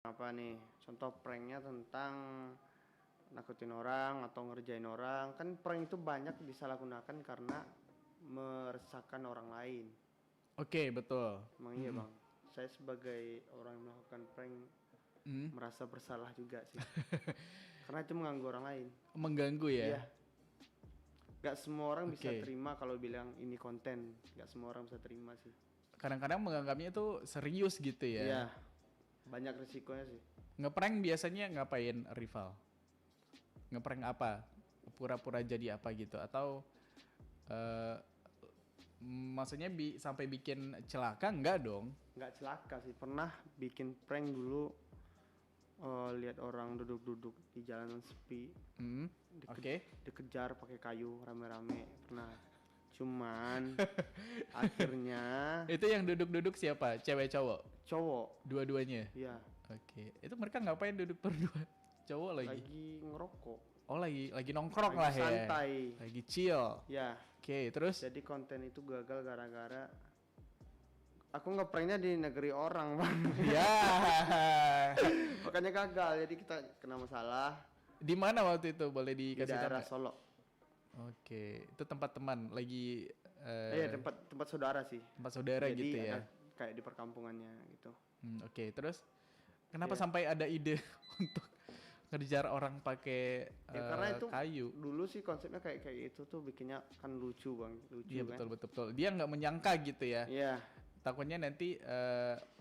Apa nih? Contoh pranknya tentang nakutin orang atau ngerjain orang. Kan prank itu banyak disalahgunakan karena meresahkan orang lain. Oke, betul. Emang iya bang. Saya sebagai orang yang melakukan prank merasa bersalah juga sih. Karena itu mengganggu orang lain. Mengganggu ya? Iya. Gak semua orang bisa Oke. terima kalau bilang ini konten. Gak semua orang bisa terima sih. Kadang-kadang menganggapnya itu serius gitu ya. Iya. Banyak risikonya sih. Ngeprank biasanya ngapain rival? Ngeprank apa? Pura-pura jadi apa gitu? Atau eh maksudnya sampai bikin celaka enggak dong? Nggak celaka sih, pernah bikin prank dulu. Lihat orang duduk-duduk di jalanan sepi, Oke. dikejar pakai kayu rame-rame, pernah. Cuman akhirnya Itu yang duduk-duduk siapa? Cewek cowok? cowok, Dua-duanya? ya, Oke. Itu mereka ngapain duduk berdua? Cowok lagi? lagi ngerokok, Oh, lagi nongkrong lagi lah ya. santai. Lagi chill. Ya. Oke, terus? Jadi konten itu gagal gara-gara aku ngepranknya di negeri orang bang. Ya. Makanya gagal, jadi kita kena masalah Di mana waktu itu? Boleh di dikasih tahu daerah nggak? Solo. Oke, itu tempat teman lagi Iya, tempat saudara sih. tempat saudara Jadi gitu ada ya. kayak di perkampungannya gitu. Oke, terus kenapa Iya. sampai ada ide untuk ngejar orang pakai Ya karena itu kayu? dulu sih konsepnya kayak itu tuh bikinnya kan lucu bang, lucu Iya kan. betul betul betul. Dia nggak menyangka gitu ya. Iya, Takutnya nanti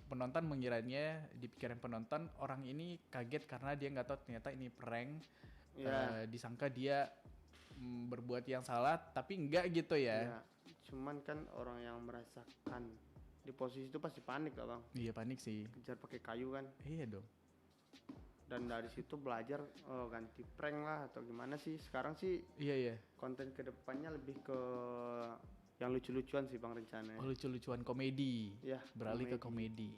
penonton mengiranya di pikiran penonton orang ini kaget karena dia nggak tahu ternyata ini prank. Iya. Disangka dia berbuat yang salah tapi enggak gitu ya. iya. Cuman kan orang yang merasakan di posisi itu pasti panik lah bang. Iya panik sih. Kejar pakai kayu kan. Iya dong. Dan dari situ belajar ganti prank lah atau gimana sih. Sekarang sih Iya iya. konten kedepannya lebih ke yang lucu-lucuan sih bang rencananya. Oh, lucu-lucuan komedi. Iya, Beralih ke komedi.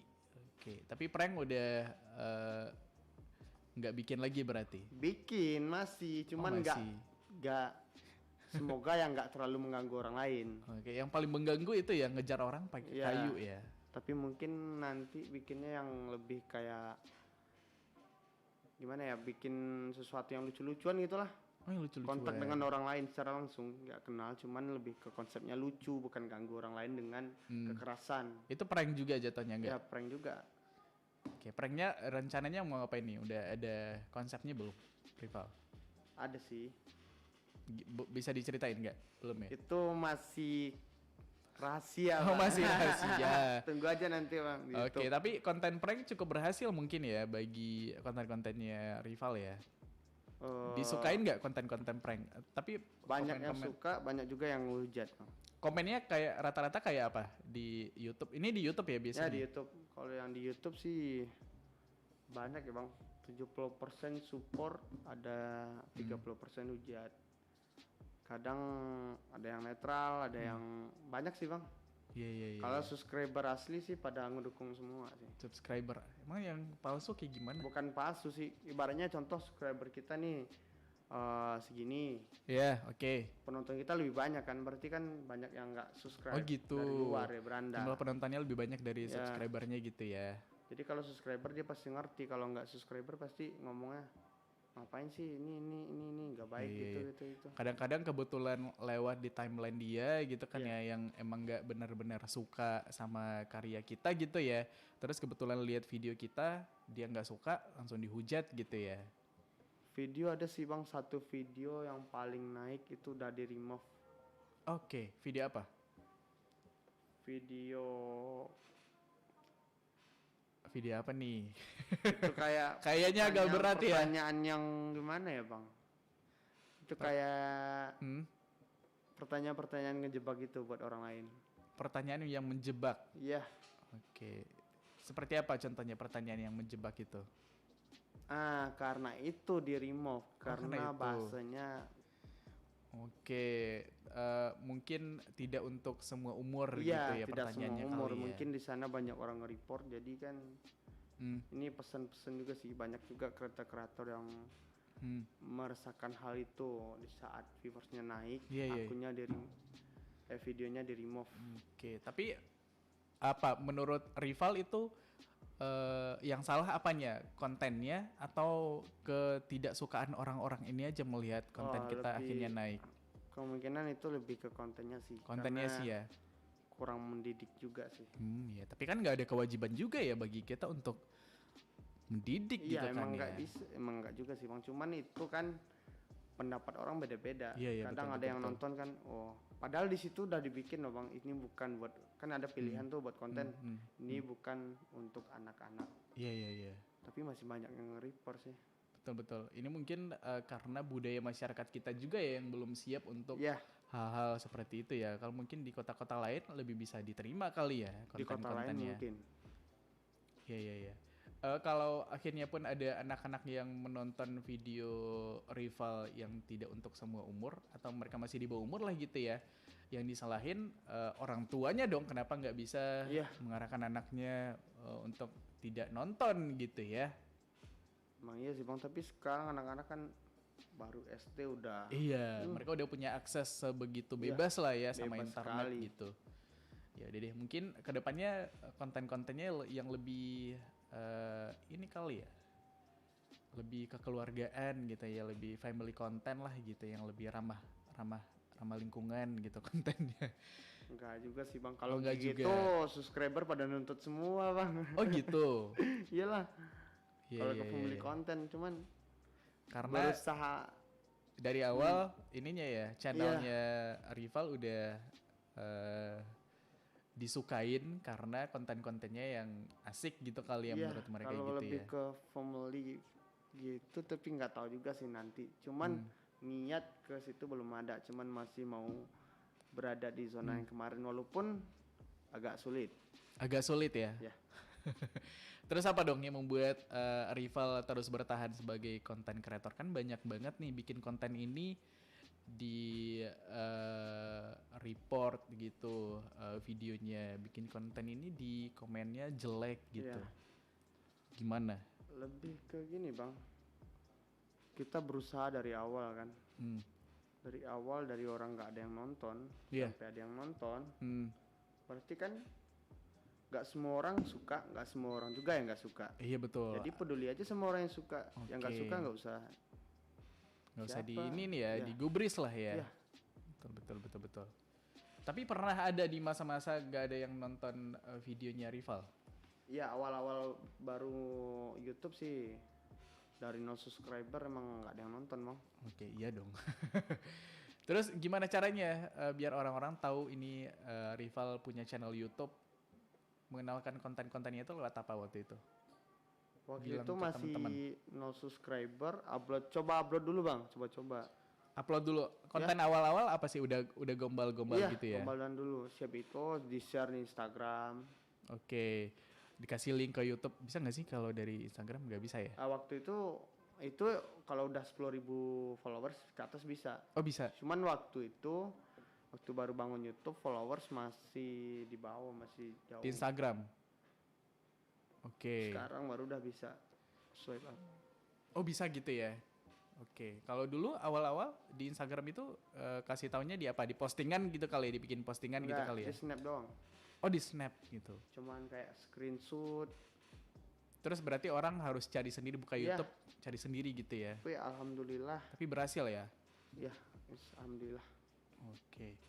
Oke, tapi prank udah nggak bikin lagi berarti. Bikin masih, cuman masih. nggak semoga yang nggak terlalu mengganggu orang lain. Oke, yang paling mengganggu itu ya ngejar orang pakai Iya. kayu ya. Tapi mungkin nanti bikinnya yang lebih kayak gimana ya, bikin sesuatu yang lucu-lucuan gitulah. Oh, yang lucu-lucuan. Kontak dengan orang lain secara langsung, nggak kenal, cuman lebih ke konsepnya lucu, bukan ganggu orang lain dengan kekerasan. Itu prank juga jatuhnya enggak? Ya prank juga. Oke, pranknya rencananya mau ngapain nih? Udah ada konsepnya belum, rival? Ada sih. Bisa diceritain nggak? Belum ya? Itu masih rahasia. Oh, Bang. masih rahasia. Tunggu aja nanti bang. Di Oke, YouTube. tapi konten prank cukup berhasil mungkin ya bagi konten-kontennya rival ya. Disukain nggak konten-konten prank? Tapi Banyak yang komen-komen- suka, banyak juga yang ngehujat bang. komennya kayak rata-rata kayak apa di YouTube? Ini di YouTube ya Ya biasanya? di YouTube, kalau yang di YouTube sih banyak ya bang. 70% support, ada 30% hujat. Kadang ada yang netral, ada yang banyak sih bang. Iya iya iya. Kalau subscriber asli sih pada ngedukung semua sih. Subscriber. Emang yang palsu kayak gimana? Bukan palsu sih, ibaratnya contoh subscriber kita nih segini, Iya, oke. penonton kita lebih banyak kan, berarti kan banyak yang nggak subscribe Oh gitu. dari luar ya, beranda. Jumlah penontonnya lebih banyak dari Ya. subscribernya gitu ya. Jadi kalau subscriber dia pasti ngerti, kalau nggak subscriber pasti ngomongnya ngapain sih ini nggak baik Iya, gitu iya. itu. Kadang-kadang kebetulan lewat di timeline dia gitu kan ya yang emang nggak benar-benar suka sama karya kita gitu ya. Terus kebetulan lihat video kita dia nggak suka langsung dihujat gitu ya. Video ada sih bang, satu video yang paling naik itu udah di remove. Oke, video apa? Video Video apa nih? itu kayak Kayaknya agak berat ya. pertanyaan yang gimana ya bang? Itu kayak pertanyaan-pertanyaan ngejebak gitu buat orang lain. Pertanyaan yang menjebak. Iya. Oke. Seperti apa contohnya pertanyaan yang menjebak itu? Karena itu di remove karena karena itu. bahasanya Oke, mungkin tidak untuk semua umur gitu ya iya tidak semua pertanyaannya umur. kali ya. Mungkin di sana banyak orang nge-report, jadi kan Hmm, ini pesan-pesan juga sih, banyak juga kreator-kreator yang hmm. merasakan hal itu di saat viewersnya naik, Iya, iya. akunnya videonya di remove. Oke, tapi apa menurut rival itu yang salah apanya? Kontennya atau ketidaksukaan orang-orang ini aja melihat konten kita akhirnya naik? Kemungkinan itu lebih ke kontennya sih. Kontennya Karena sih ya. kurang mendidik juga sih. Ya, tapi kan nggak ada kewajiban juga ya bagi kita untuk mendidik gitu Iya, kan emang ya. nggak bisa, emang nggak juga sih bang. Cuman itu kan pendapat orang beda-beda. Iya, Kadang betul, ada betul, yang betul. nonton kan, oh, padahal di situ udah dibikin loh bang. Ini bukan buat, kan ada pilihan tuh buat konten. Ini bukan untuk anak-anak. Iya, iya, iya. Tapi masih banyak yang nge-report sih. Betul. Ini mungkin karena budaya masyarakat kita juga ya yang belum siap untuk Iya, hal-hal seperti itu ya. Kalau mungkin di kota-kota lain lebih bisa diterima kali ya di kota lain konten-kontennya. mungkin. Iya. Kalau akhirnya pun ada anak-anak yang menonton video rival yang tidak untuk semua umur atau mereka masih di bawah umur lah gitu ya, yang disalahin orang tuanya dong, kenapa nggak bisa Iya. mengarahkan anaknya untuk tidak nonton gitu ya. Emang iya sih bang, tapi sekarang anak-anak kan baru SD udah. Iya, mereka udah punya akses sebegitu Iya, bebas lah ya sama bebas internet sekali. gitu. Ya udah deh, mungkin kedepannya konten-kontennya yang lebih ini kali ya, lebih kekeluargaan gitu ya, lebih family content lah gitu, yang lebih ramah lingkungan gitu kontennya. Enggak juga sih bang, kalau enggak gitu juga. subscriber pada nuntut semua bang. Oh gitu. Iyalah, Iya, kalau iya, ke family iya. konten cuman Karena berusaha. dari awal ininya ya, channelnya rival udah disukain karena konten-kontennya yang asik gitu kali ya Iya, menurut mereka kalau gitu lebih ya. ke family gitu, tapi nggak tahu juga sih nanti. Cuman niat ke situ belum ada, cuman masih mau berada di zona yang kemarin walaupun agak sulit. Agak sulit ya. Ya. Terus apa dong yang membuat rival terus bertahan sebagai konten kreator? Kan banyak banget nih bikin konten ini di report gitu videonya, bikin konten ini di komennya jelek gitu. Iya. Gimana? Lebih ke gini bang, kita berusaha dari awal kan. Dari awal, dari orang nggak ada yang nonton sampai ada yang nonton. Berarti kan nggak semua orang suka, nggak semua orang juga yang nggak suka. Iya betul. Jadi peduli aja sama orang yang suka. Yang nggak suka nggak usah di ini nih ya, digubris lah ya. Iya. Betul. Tapi pernah ada di masa-masa gak ada yang nonton videonya rival? Iya, awal-awal baru YouTube sih dari 0 subscriber emang nggak ada yang nonton bang. Oke, iya dong. Terus gimana caranya biar orang-orang tahu ini rival punya channel YouTube? Mengenalkan konten-kontennya itu lewat apa waktu itu? Waktu Bilang itu ke masih teman-teman. 0 subscriber, coba upload dulu bang, coba. Upload dulu. Konten awal-awal apa sih? Udah gombal-gombal Iya, gitu ya? gombalan dulu. Siap itu di-share di Instagram. Oke. Dikasih link ke YouTube. Bisa nggak sih kalau dari Instagram? Nggak bisa ya? Waktu itu kalau udah 10.000 followers ke atas bisa. Oh bisa? Cuman waktu itu, waktu baru bangun YouTube, followers masih di bawah, masih jauh. Di Instagram? Oke. Sekarang baru udah bisa swipe up. Oh bisa gitu ya? Oke. Kalau dulu awal-awal di Instagram itu kasih taunya di apa? Di postingan gitu kali ya? Dibikin postingan gitu kali ya? Di snap doang. Oh di snap gitu. Cuman kayak screenshot. Terus berarti orang harus cari sendiri, buka Iya. YouTube, cari sendiri gitu ya? Tapi alhamdulillah, Tapi berhasil ya? ya, alhamdulillah. Oke.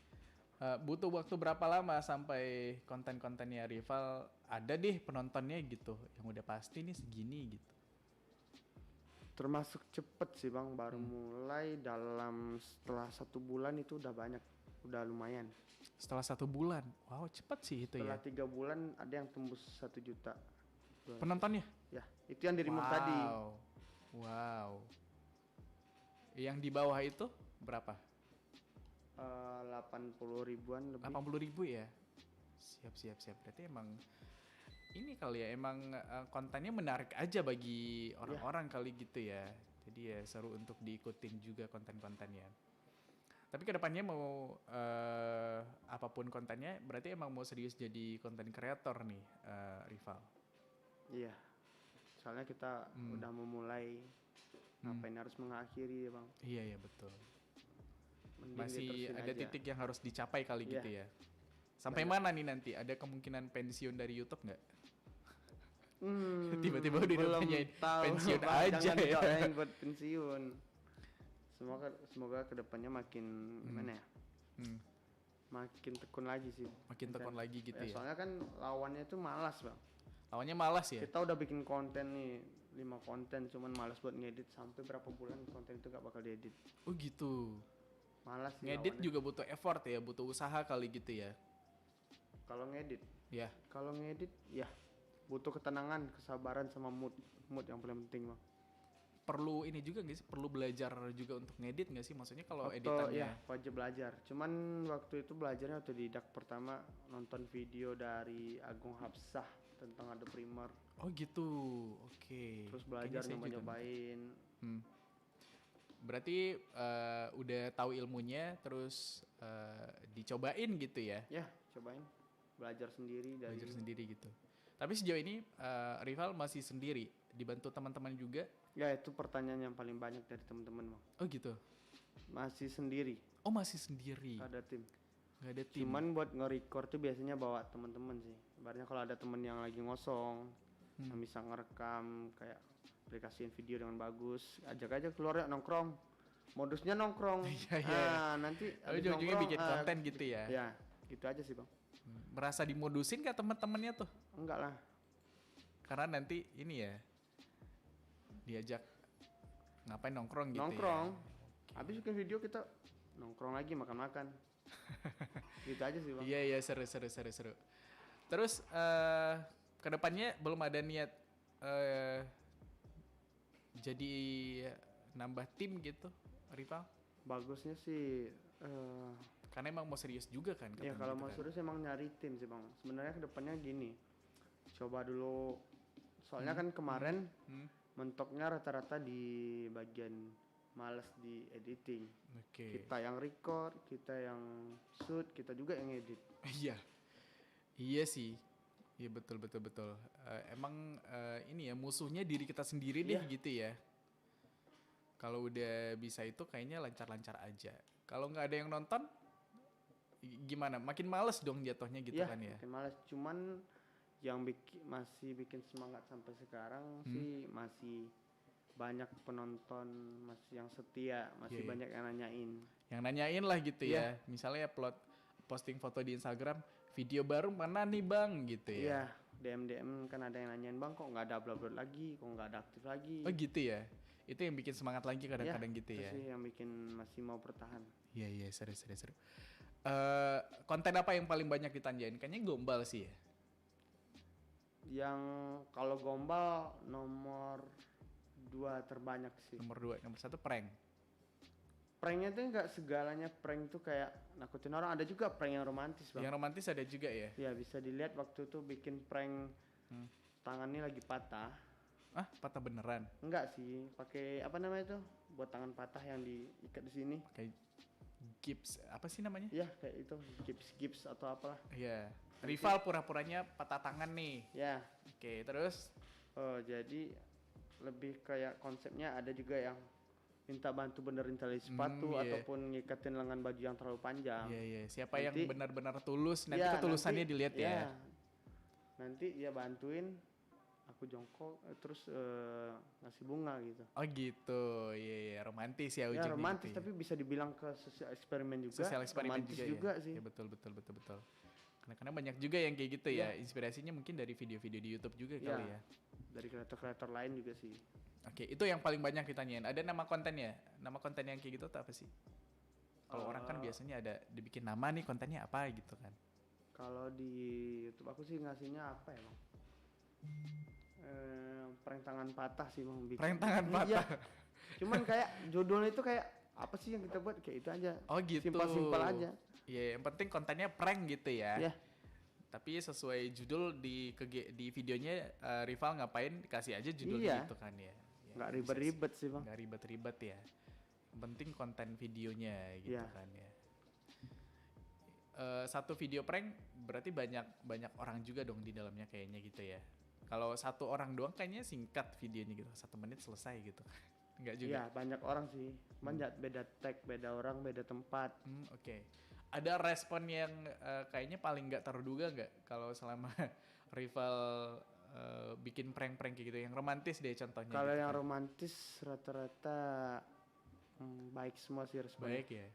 Butuh waktu berapa lama sampai konten-kontennya rival ada deh penontonnya gitu, yang udah pasti nih segini gitu? Termasuk cepet sih bang, baru mulai setelah 1 bulan itu udah banyak, udah lumayan. Setelah 1 bulan, wow cepet sih itu Setelah ya. 3 bulan ada yang tembus 1 juta. Penontonnya? Ya, itu yang di remove tadi. Wow. Yang di bawah itu berapa? 80 ribuan lebih. 80.000 ya? Siap. Berarti emang ini kali ya, emang kontennya menarik aja bagi orang-orang kali gitu ya. Jadi ya seru untuk diikutin juga konten-kontennya. Tapi kedepannya mau apapun kontennya, berarti emang mau serius jadi konten kreator nih rival. Iya. Soalnya kita udah memulai, ngapain harus mengakhiri ya bang. Iya betul. Mending Masih diterusin ada aja. titik yang harus dicapai kali gitu Iya. ya. Sampai mana nih nanti? Ada kemungkinan pensiun dari YouTube nggak? Tiba-tiba udah belum nanyain tahu, pensiun Bang. aja Jangan ya. didoain buat pensiun. Semoga kedepannya makin gimana ya? Hmm, Makin tekun lagi sih. makin tekun lagi gitu Ya, ya. soalnya kan lawannya itu malas, Bang. Lawannya malas ya. Kita udah bikin konten nih 5 konten, cuman malas buat ngedit. Sampai berapa bulan konten itu gak bakal diedit. Oh gitu. Malas sih Ngedit lawannya. juga butuh effort ya, butuh usaha kali gitu ya. Kalau ngedit Ya. Kalau ngedit ya butuh ketenangan, kesabaran sama mood yang paling penting, Bang. Perlu ini juga nggak sih? Perlu belajar juga untuk ngedit nggak sih? Maksudnya kalau Waktu editannya. ya wajib belajar. Cuman waktu itu belajarnya otodidak. Pertama nonton video dari Agung Hapsah tentang Adobe Premiere. Oh gitu. Oke. Terus Kayaknya belajar saya juga nyoba-nyobain. Hmm. Berarti udah tahu ilmunya, terus dicobain gitu ya? Ya, cobain. Belajar sendiri dari Belajar sendiri gitu. Tapi sejauh ini Rival masih sendiri, dibantu teman-teman juga? Ya, itu pertanyaan yang paling banyak dari teman-teman, Bang. Oh gitu. Masih sendiri, Oh masih sendiri, gak ada tim. nggak ada tim. Cuman buat nge-record tuh biasanya bawa teman-teman sih. Ibaratnya kalau ada temen yang lagi ngosong, yang bisa ngerekam kayak aplikasiin video dengan bagus, ajak aja keluar ya nongkrong. Modusnya nongkrong. Iya, iya. Nanti Oh, abis ujung-ujungnya nongkrong, bikin konten gitu ya? Ya, gitu aja sih, Bang. Merasa dimodusin kah teman-temannya tuh? Enggak lah. Karena nanti ini ya, diajak ngapain nongkrong gitu Nongkrong. ya? Habis bikin video kita nongkrong lagi makan-makan. Gitu aja sih, Bang. Iya iya seru. Terus kedepannya belum ada niat jadi nambah tim gitu, Rival? Bagusnya sih Karena emang mau serius juga kan? ya katanya kalau gitu mau kan. serius emang nyari tim sih, Bang. Sebenarnya kedepannya gini. Coba dulu. Soalnya kan kemarin Hmm, mentoknya rata-rata di bagian males di editing. Oke. Kita yang record, kita yang shoot, kita juga yang edit. Iya, iya sih. Iya betul. Emang ini ya musuhnya diri kita sendiri deh Iya. gitu ya. Kalau udah bisa itu kayaknya lancar-lancar aja. Kalau nggak ada yang nonton, gimana? Makin males dong jatuhnya gitu Iya, kan ya. makin males. Cuman yang masih bikin semangat sampai sekarang sih masih banyak penonton, masih yang setia, masih Iya, iya. banyak yang nanyain. Yang nanyain lah gitu Iya. ya. Misalnya posting foto di Instagram, video baru mana nih bang gitu ya. Iya, DM kan ada yang nanyain, Bang kok nggak ada upload lagi, kok nggak ada aktif lagi. Oh gitu ya. Itu yang bikin semangat lagi kadang-kadang gitu Itu ya. sih yang bikin masih mau bertahan. Iya seru. Konten apa yang paling banyak ditanyain? Kayaknya gombal sih ya. Yang kalau gombal nomor 2 terbanyak sih. Nomor 2, nomor 1 prank. Pranknya tuh nggak segalanya prank tuh kayak nakutin orang, ada juga prank yang romantis, Bang. Yang romantis ada juga ya. Ya bisa dilihat waktu itu bikin prank tangannya lagi patah. Ah, patah beneran. Enggak sih, pakai apa namanya tuh? Buat tangan patah yang diikat di sini. Kayak gips, apa sih namanya? Ya kayak itu, gips atau apalah. Iya. Rival pura-puranya patah tangan nih. Ya, Oke, terus jadi lebih kayak konsepnya ada juga yang minta bantu benerin tali sepatu iya. ataupun ngikatin lengan baju yang terlalu panjang. iya. Siapa yang Nanti- benar-benar tulus, nanti Ya, ketulusannya nanti- dilihat ya. Nanti dia bantuin, aku jongkok terus ngasih bunga gitu. Oh gitu. Iya, romantis ya Ya ujungnya romantis gitu ya. tapi bisa dibilang ke sosial eksperimen juga. Sosial eksperimen romantis juga, ya. sih. Ya betul. Karena banyak juga yang kayak gitu ya. Inspirasinya mungkin dari video-video di YouTube juga Iya. kali ya. Dari kreator-kreator lain juga sih. Oke, itu yang paling banyak ditanyain. Ada nama kontennya? Nama konten yang kayak gitu tuh apa sih? Kalau orang kan biasanya ada dibikin nama nih kontennya apa gitu kan. Kalau di YouTube aku sih ngasihnya apa ya, Bang? Prank tangan patah sih, Bang. Prank tangan Iya. patah. Cuman kayak judulnya itu kayak apa sih yang kita buat kayak itu aja. Oh gitu. Simpel-simpel aja. Iya, yang penting kontennya prank gitu ya. Iya. Tapi sesuai judul di videonya Rival ngapain dikasih aja judulnya Iya. gitu kan ya. Nggak bisa ribet-ribet sih, Bang. Nggak ribet-ribet ya. Yang penting konten videonya gitu Iya. kan ya. Satu video prank berarti banyak orang juga dong di dalamnya kayaknya gitu ya. Kalau satu orang doang kayaknya singkat videonya gitu, 1 menit selesai gitu. Enggak juga. Iya, banyak orang sih. Cuman beda tag, beda orang, beda tempat. Oke. Ada respon yang kayaknya paling nggak terduga nggak kalau selama Rival bikin prank-prank kayak gitu yang romantis deh contohnya. Kalau gitu yang kan. romantis rata-rata baik semua sih responnya. Baik ya.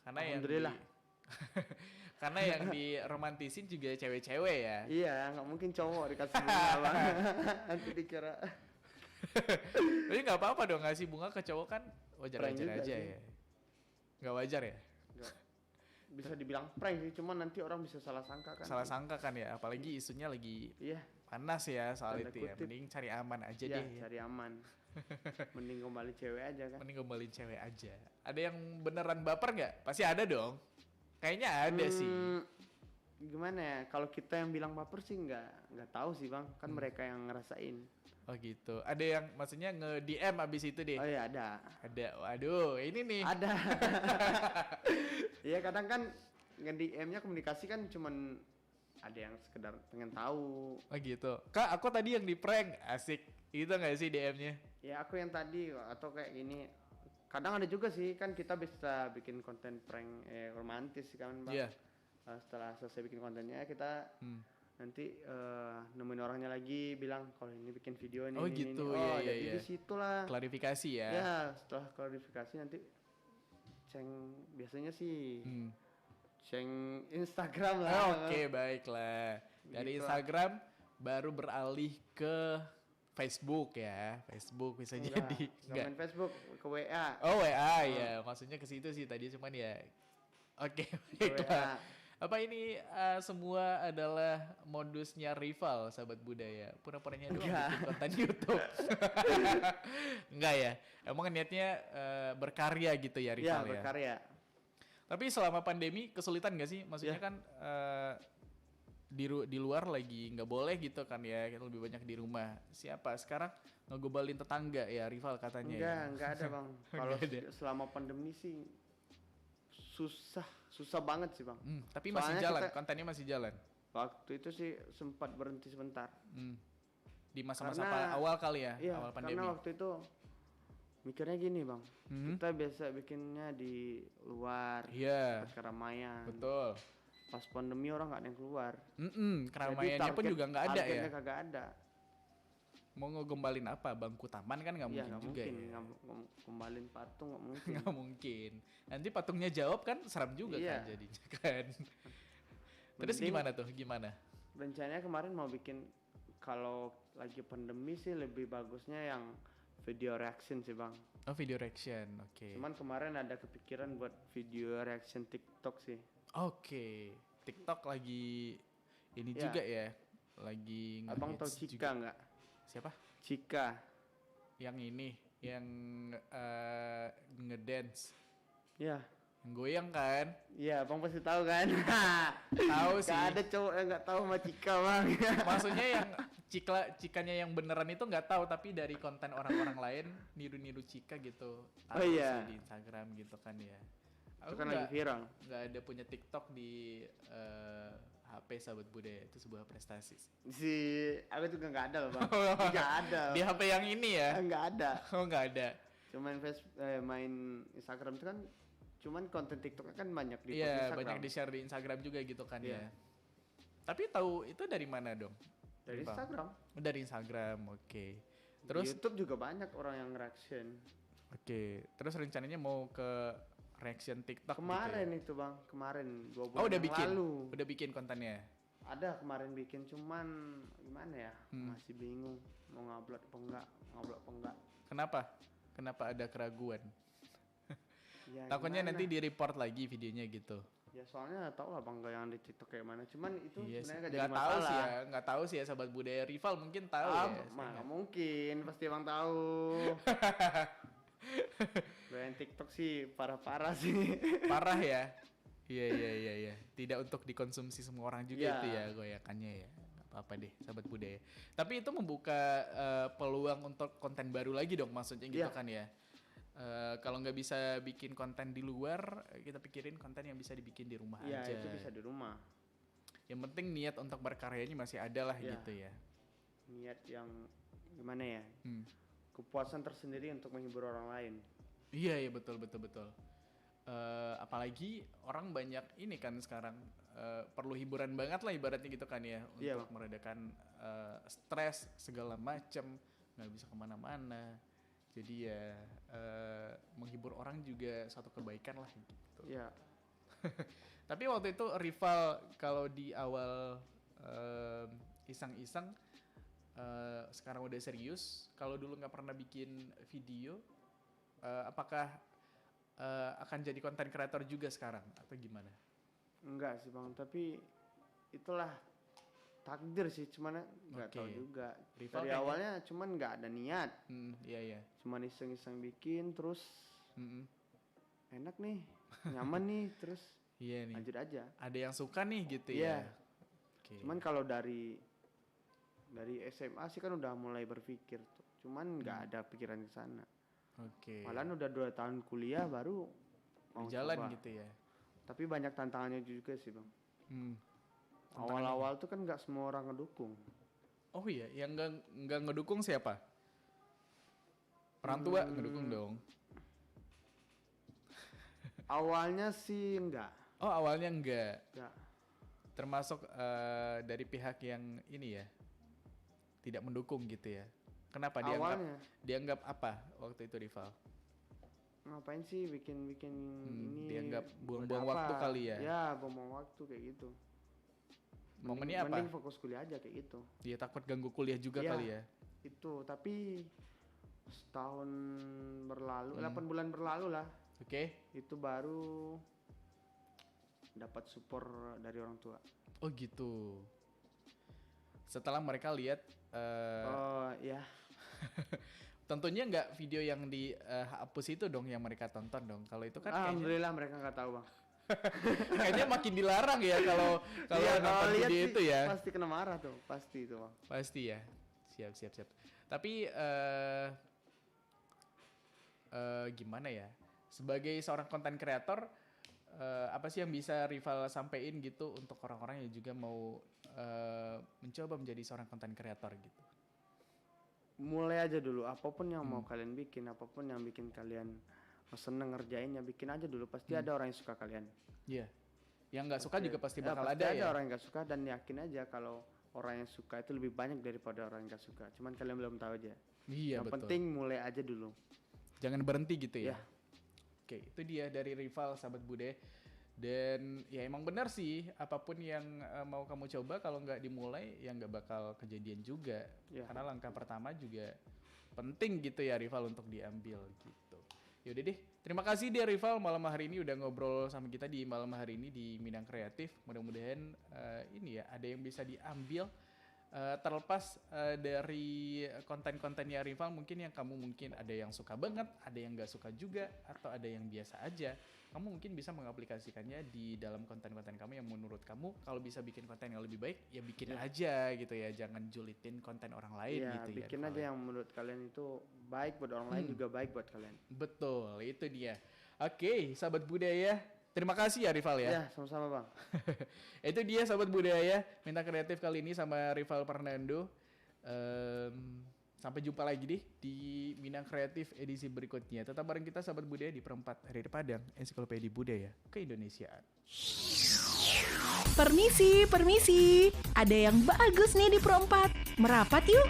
Karena yang Alhamdulillah. karena yang diromantisin juga cewek-cewek ya. Iya, nggak mungkin cowok dikasih bunga bang. Nanti dikira Tapi nggak apa-apa dong ngasih bunga ke cowok kan Prank wajar-wajar juga aja sih. ya. Nggak wajar ya. nggak bisa dibilang prank sih, cuman nanti orang bisa salah sangka kan. Salah sangka kan ya. Apalagi isunya lagi Iya, panas ya soal Tanda itu ya. kutip. Mending cari aman aja iya, deh. Ya. cari aman. Mending kembali cewek aja kan. Mending gombalin cewek aja. Ada yang beneran baper nggak? Pasti ada dong. Kayaknya ada sih. Gimana ya? Kalau kita yang bilang baper sih nggak tahu sih bang. Kan mereka yang ngerasain. Oh gitu. Ada yang maksudnya nge-DM abis itu deh. Oh iya ada. Ada. Waduh, ini nih. Ada. Iya kadang kan nge-DM-nya komunikasi kan cuman ada yang sekedar pengen tahu. Oh gitu. Kak, aku tadi yang di prank. Asik. Itu nggak sih DM-nya? Ya aku yang tadi atau kayak gini. Kadang ada juga sih kan kita bisa bikin konten prank romantis kan bang. Iya. Setelah selesai bikin kontennya kita nanti nemuin orangnya lagi bilang kalau ini bikin video ini. Oh ini, gitu, ini. iya, Oh iya, jadi iya. di situlah. Klarifikasi ya. Ya setelah klarifikasi nanti biasanya sih ceng Instagram lah. Oke, baiklah. Dari Begitulah. Instagram baru beralih ke Facebook ya. Facebook bisa jadi. Nggak main Facebook ke WA. Oh WA ya, maksudnya ke situ sih tadi cuman ya. Oke, Ke baiklah. WA. Apa ini semua adalah modusnya rival sahabat budaya? Pura-puranya doang Enggak. bikin konten YouTube. Enggak ya. Emang niatnya berkarya gitu ya Iya rival ya. berkarya. Tapi selama pandemi kesulitan gak sih? Maksudnya Ya. kan di luar lagi nggak boleh gitu kan ya, kita lebih banyak di rumah. Siapa sekarang ngegobalin tetangga ya rival katanya. Enggak ada bang. Kalau Nggak ada. selama pandemi sih susah banget sih bang. Tapi masih Soalnya jalan, kita- kontennya masih jalan. Waktu itu sih sempat berhenti sebentar. Di masa-masa Karena- awal kali ya, Iya, awal pandemi. karena waktu itu mikirnya gini bang. Mhm. Kita biasa bikinnya di luar, Iya, tempat keramaian. betul. Pas pandemi orang nggak ada yang keluar. Keramaiannya pun juga nggak ada ya. Targetnya kagak ada. Mau ngegombalin apa? Bangku taman kan nggak Iya mungkin nggak juga mungkin. ya. Kembalin patung nggak mungkin. Nggak mungkin. Nanti patungnya jawab kan seram juga Iya. kan jadinya kan. Terus Mending- gimana tuh? Gimana? Rencananya kemarin mau bikin kalau lagi pandemi sih lebih bagusnya yang video reaction sih bang. Oh video reaction, oke. Cuman kemarin ada kepikiran buat video reaction TikTok sih. Oke, TikTok lagi ini Ya. juga ya, lagi Abang tau nge-hits Cika juga. nggak? Siapa? Cika. Yang ini, yang ngedance, Ya, yang goyang kan? iya abang pasti tahu kan. Tahu sih. Gak ada cowok yang nggak tahu sama Cika bang. Maksudnya yang Cikanya yang beneran itu nggak tahu, tapi dari konten orang-orang lain niru-niru Cika gitu. Tahu iya. sih di Instagram gitu kan ya. Itu Aku kan lagi viral. nggak ada punya TikTok di HP sahabat budaya, itu sebuah prestasi. Si aku juga nggak ada loh bang. Nggak ada. Di HP yang ini ya? Nggak ada. Oh nggak ada. Cuman main Instagram itu kan cuman konten TikTok kan banyak di Iya, Instagram. banyak di share di Instagram juga gitu kan Iya. ya. Tapi tahu itu dari mana dong? Dari Lupa. Instagram. Oh, dari Instagram, oke. Di Terus, YouTube juga banyak orang yang reaction. oke. Terus rencananya mau ke reaction TikTok Kemarin gitu ya? itu bang, kemarin 2 bulan Oh udah yang bikin, lalu. udah bikin kontennya. Ada kemarin bikin cuman gimana ya? Hmm. Masih bingung mau ngupload apa enggak. Kenapa? Kenapa ada keraguan? Ya, Takutnya gimana? nanti di report lagi videonya gitu. Ya soalnya tau lah bang yang di TikTok kayak mana. Cuman itu Iya sih. sebenarnya nggak jadi Nggak tahu masalah. sih ya, nggak tahu sih ya sahabat budaya rival mungkin tahu Ah, ya. mana mungkin pasti abang tahu. Goyang TikTok sih parah-parah sih. Parah ya. Iya. Tidak untuk dikonsumsi semua orang juga Iya. itu ya goyakannya ya. Nggak apa-apa deh sahabat budaya. Tapi itu membuka peluang untuk konten baru lagi dong maksudnya gitu Iya. kan ya. Kalau nggak bisa bikin konten di luar, kita pikirin konten yang bisa dibikin di rumah Iya aja. itu bisa di rumah. Yang penting niat untuk berkaryanya masih ada lah Iya. gitu ya. Niat yang gimana ya? Hmm. Kepuasan tersendiri untuk menghibur orang lain. Iya betul. Apalagi orang banyak ini kan sekarang perlu hiburan banget lah ibaratnya gitu kan ya, Iya, untuk meredakan stres segala macam, nggak bisa kemana-mana. Jadi ya menghibur orang juga suatu kebaikan lah gitu. Iya. Tapi waktu itu rival kalau di awal iseng-iseng, sekarang udah serius. Kalau dulu nggak pernah bikin video, apakah akan jadi konten kreator juga sekarang atau gimana? Enggak sih Bang, tapi itulah takdir sih, cuman nggak Oke. tahu juga. Rival Dari kayaknya- awalnya cuman nggak ada niat, Iya iya. cuman iseng-iseng bikin, terus Mm-mm. enak nih, nyaman nih, terus Iya nih. lanjut aja. Ada yang suka nih gitu Iya. ya. Oke. Cuman kalau dari SMA sih kan udah mulai berpikir tuh, cuman nggak ada pikiran ke sana. Oke. Malahan udah 2 tahun kuliah baru mau Jalan coba. gitu ya. Tapi banyak tantangannya juga sih Bang. Hmm. Awal-awal tuh kan nggak semua orang ngedukung. Oh iya, yang nggak ngedukung siapa? Orang tua ngedukung dong. Awalnya sih enggak. Oh awalnya enggak. Enggak. Termasuk dari pihak yang ini ya, tidak mendukung gitu ya. Kenapa Awalnya dianggap apa waktu itu rival? ngapain sih bikin ini? Dianggap buat buang-buang apa? waktu kali ya? Ya, buang-buang waktu kayak gitu. Momennya apa? Mending fokus kuliah aja kayak gitu. Dia takut ganggu kuliah juga Iya. kali ya? Itu, tapi setahun berlalu, 8 bulan berlalu lah, Oke. itu baru dapat support dari orang tua. Oh gitu. Setelah mereka lihat, Oh ya, tentunya nggak video yang dihapus itu dong yang mereka tonton dong. Kalau itu kan kayaknya, alhamdulillah mereka nggak tahu Bang. kayaknya makin dilarang ya kalau Iya, nonton lihat video sih itu ya. pasti kena marah tuh, pasti itu Bang. Pasti ya. Siap. Tapi gimana ya? Sebagai seorang konten kreator, apa sih yang bisa rival sampein gitu untuk orang-orang yang juga mau mencoba menjadi seorang konten kreator gitu? Mulai aja dulu, apapun yang mau kalian bikin, apapun yang bikin kalian seneng ngerjainnya, bikin aja dulu, pasti ada orang yang suka kalian. Iya. Yang nggak suka juga pasti Ya, bakal pasti ada ya. orang yang gak suka, dan yakin aja kalau orang yang suka itu lebih banyak daripada orang yang gak suka, cuman kalian belum tahu aja. Iya Yang betul. penting mulai aja dulu. Jangan berhenti gitu ya. Ya. Oke, itu dia dari rival sahabat Bude. Dan ya emang benar sih, apapun yang mau kamu coba kalau nggak dimulai ya nggak bakal kejadian juga. Ya. Karena langkah pertama juga penting gitu ya rival untuk diambil gitu. Yaudah deh, terima kasih dia rival malam hari ini udah ngobrol sama kita di malam hari ini di Minang Kreatif. Mudah-mudahan ini ya ada yang bisa diambil. Terlepas dari konten-kontennya rival, mungkin yang kamu mungkin ada yang suka banget, ada yang nggak suka juga, atau ada yang biasa aja. Kamu mungkin bisa mengaplikasikannya di dalam konten-konten kamu yang menurut kamu kalau bisa bikin konten yang lebih baik, ya bikin aja gitu ya. Jangan julitin konten orang lain Ya, gitu ya. bikin aja yang menurut kalian itu baik buat orang lain, juga baik buat kalian. Betul, itu dia. Oke, sahabat budaya. Terima kasih ya rival ya. Ya, sama-sama Bang. Itu dia sahabat budaya Minta Kreatif kali ini sama rival Fernando. Sampai jumpa lagi deh di Minang Kreatif edisi berikutnya. Tetap bareng kita sahabat budaya di Perempat Hari Padang, Ensiklopedia Budaya Keindonesiaan. Permisi. Ada yang bagus nih di Pro 4. Merapat yuk.